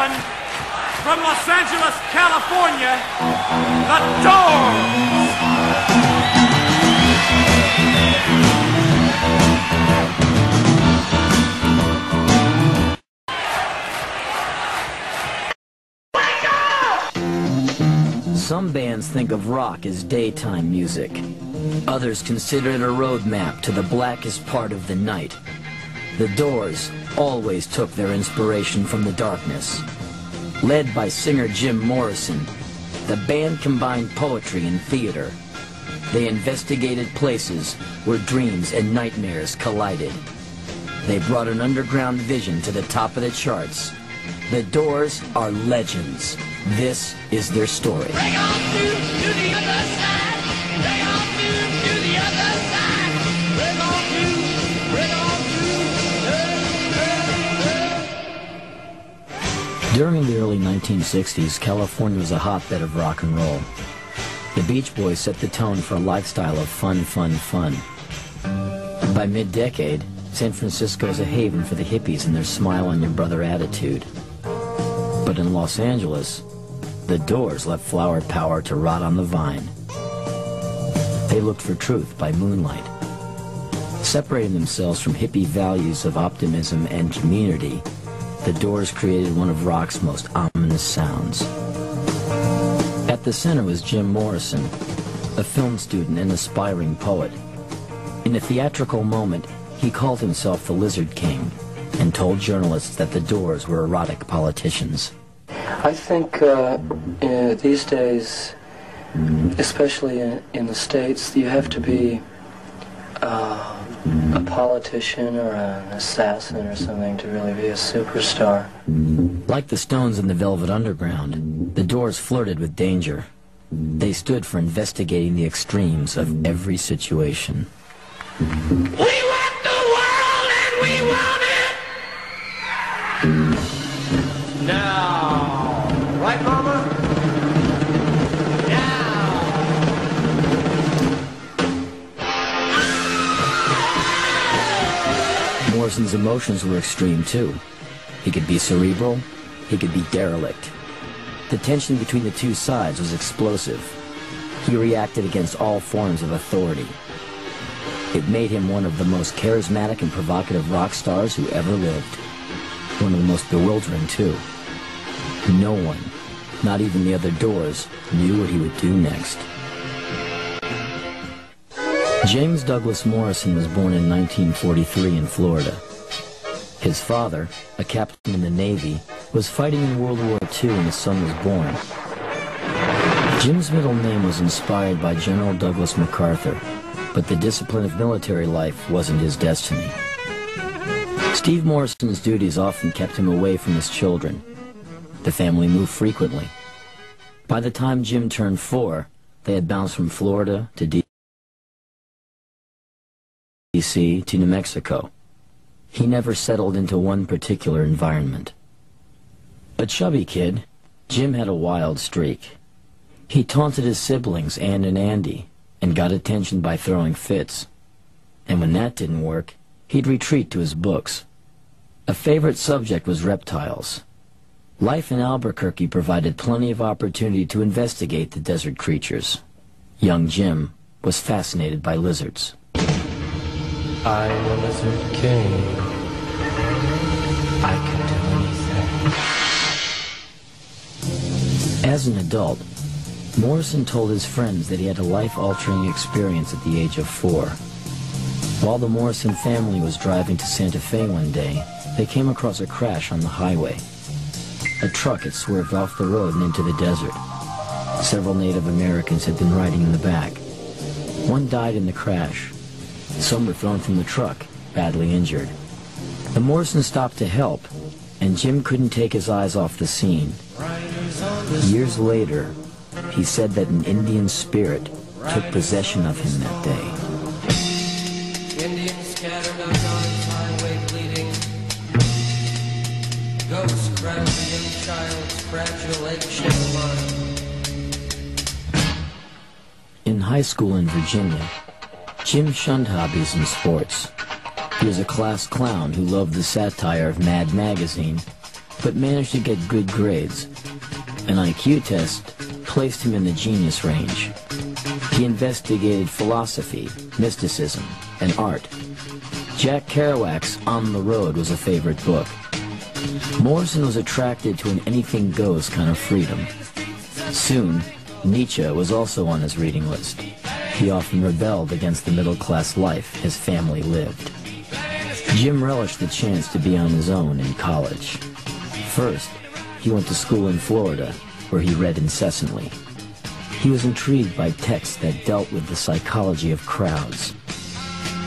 gentlemen, from Los Angeles, California, The Doors! Some bands think of rock as daytime music. Others consider it a roadmap to the blackest part of the night. The Doors always took their inspiration from the darkness. Led by singer Jim Morrison, the band combined poetry and theater. They investigated places where dreams and nightmares collided. They brought an underground vision to the top of the charts. The Doors are legends. This is their story. Bring on to the other side. Bring on to the other side. Bring on to. During the early 1960s, California was a hotbed of rock and roll. The Beach Boys set the tone for a lifestyle of fun, fun, fun. By mid-decade, San Francisco is a haven for the hippies and their smile-on-your-brother attitude. But in Los Angeles, the Doors left flower power to rot on the vine. They looked for truth by moonlight. Separating themselves from hippie values of optimism and community, the Doors created one of rock's most ominous sounds. At the center was Jim Morrison, a film student and aspiring poet. In a theatrical moment, he called himself the Lizard King and told journalists that the Doors were erotic politicians. I think these days, especially in the States, you have to be a politician or an assassin or something to really be a superstar. Like the Stones in the Velvet Underground, the Doors flirted with danger. They stood for investigating the extremes of every situation. We want the world and we want it now. Right, Mama? Now. Morrison's emotions were extreme, too. He could be cerebral, he could be derelict. The tension between the two sides was explosive. He reacted against all forms of authority. It made him one of the most charismatic and provocative rock stars who ever lived. One of the most bewildering, too. No one, not even the other Doors, knew what he would do next. James Douglas Morrison was born in 1943 in Florida. His father, a captain in the Navy, was fighting in World War II when his son was born. Jim's middle name was inspired by General Douglas MacArthur, but the discipline of military life wasn't his destiny. Steve Morrison's duties often kept him away from his children. The family moved frequently. By the time Jim turned 4, they had bounced from Florida to D.C. to New Mexico. He never settled into one particular environment. A chubby kid, Jim had a wild streak. He taunted his siblings, Ann and Andy, and got attention by throwing fits. And when that didn't work, he'd retreat to his books. A favorite subject was reptiles. Life in Albuquerque provided plenty of opportunity to investigate the desert creatures. Young Jim was fascinated by lizards. I'm a lizard king. I can do anything. As an adult, Morrison told his friends that he had a life-altering experience at the age of 4. While the Morrison family was driving to Santa Fe one day, they came across a crash on the highway. A truck had swerved off the road and into the desert. Several Native Americans had been riding in the back. One died in the crash. Some were thrown from the truck, badly injured. The Morrisons stopped to help, and Jim couldn't take his eyes off the scene. Years later, he said that an Indian spirit took possession of him that day. Indians scattered on God's highway bleeding. Ghosts grabbed the young child's fragile eggshell line. In high school in Virginia, Jim shunned hobbies and sports. He was a class clown who loved the satire of Mad Magazine but managed to get good grades. An IQ test placed him in the genius range. He investigated philosophy, mysticism, and art. Jack Kerouac's On the Road was a favorite book. Morrison was attracted to an anything-goes kind of freedom. Soon, Nietzsche was also on his reading list. He often rebelled against the middle-class life his family lived. Jim relished the chance to be on his own in college. First, he went to school in Florida, where he read incessantly. He was intrigued by texts that dealt with the psychology of crowds.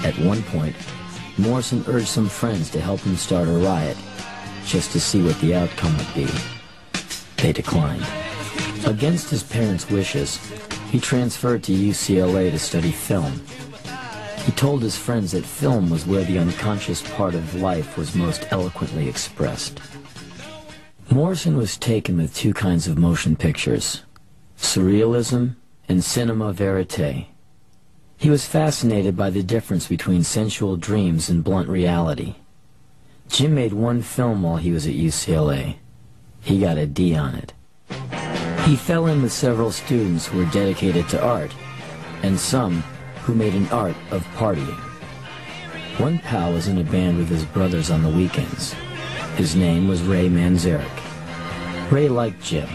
At one point, Morrison urged some friends to help him start a riot, just to see what the outcome would be. They declined. Against his parents' wishes, he transferred to UCLA to study film. He told his friends that film was where the unconscious part of life was most eloquently expressed. Morrison was taken with two kinds of motion pictures, surrealism and cinema verite. He was fascinated by the difference between sensual dreams and blunt reality. Jim made one film while he was at UCLA. He got a D on it. He fell in with several students who were dedicated to art, and some who made an art of partying. One pal was in a band with his brothers on the weekends. His name was Ray Manzarek. Ray liked Jim.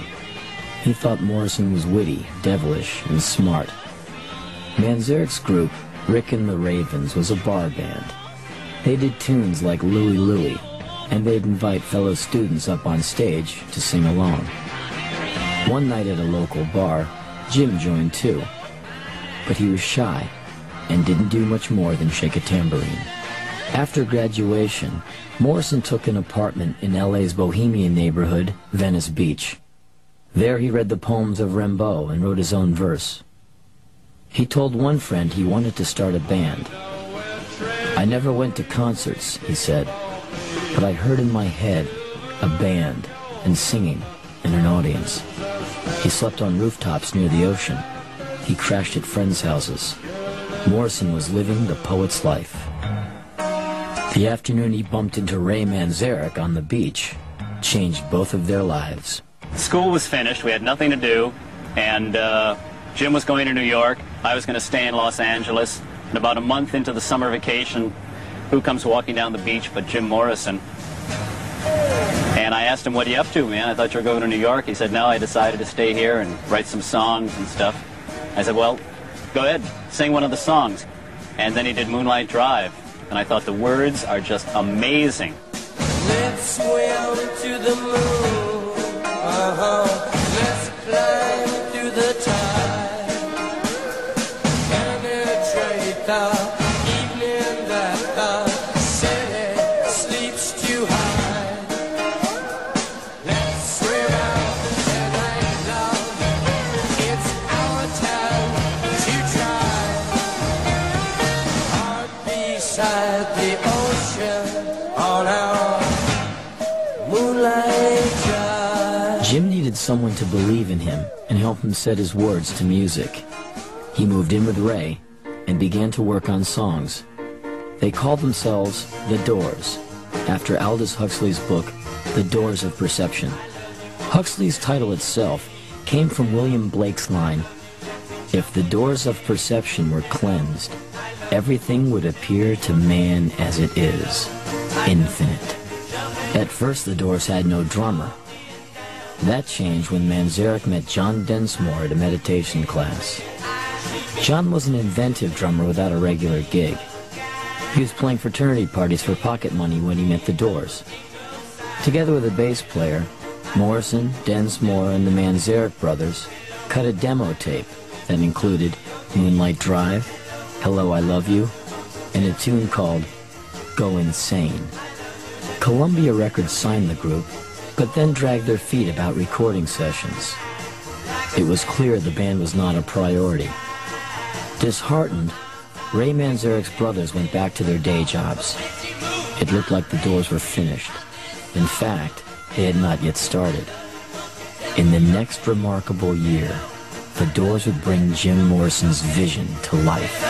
He thought Morrison was witty, devilish, and smart. Manzarek's group, Rick and the Ravens, was a bar band. They did tunes like Louie Louie, and they'd invite fellow students up on stage to sing along. One night at a local bar, Jim joined too, but he was shy and didn't do much more than shake a tambourine. After graduation, Morrison took an apartment in LA's bohemian neighborhood, Venice Beach. There he read the poems of Rimbaud and wrote his own verse. He told one friend he wanted to start a band. "I never went to concerts," he said, "but I heard in my head a band and singing and an audience." He slept on rooftops near the ocean. He crashed at friends' houses. Morrison was living the poet's life. The afternoon he bumped into Ray Manzarek on the beach changed both of their lives. School was finished, we had nothing to do, and Jim was going to New York, I was going to stay in Los Angeles, and about a month into the summer vacation, who comes walking down the beach but Jim Morrison? And I asked him, "What are you up to, man? I thought you were going to New York." He said, "No, I decided to stay here and write some songs and stuff." I said, "Well, go ahead, sing one of the songs." And then he did Moonlight Drive, and I thought the words are just amazing. Let's swim to the moon, let's climb through the tide, penetrate the evening that the city sleeps too high. Let's swim out and make love, it's our time to try. Heart beside the ocean on our moonlight drive. Jim needed someone to believe in him and help him set his words to music. He moved in with Ray and began to work on songs. They called themselves The Doors, after Aldous Huxley's book, The Doors of Perception. Huxley's title itself came from William Blake's line, "If the doors of perception were cleansed, everything would appear to man as it is, infinite." At first, the Doors had no drummer. That changed when Manzarek met John Densmore at a meditation class. John was an inventive drummer without a regular gig. He was playing fraternity parties for pocket money when he met the Doors. Together with a bass player, Morrison, Densmore, and the Manzarek brothers cut a demo tape that included Moonlight Drive, Hello, I Love You, and a tune called Go Insane. Columbia Records signed the group, but then dragged their feet about recording sessions. It was clear the band was not a priority. Disheartened, Ray Manzarek's brothers went back to their day jobs. It looked like the Doors were finished. In fact, they had not yet started. In the next remarkable year, the Doors would bring Jim Morrison's vision to life.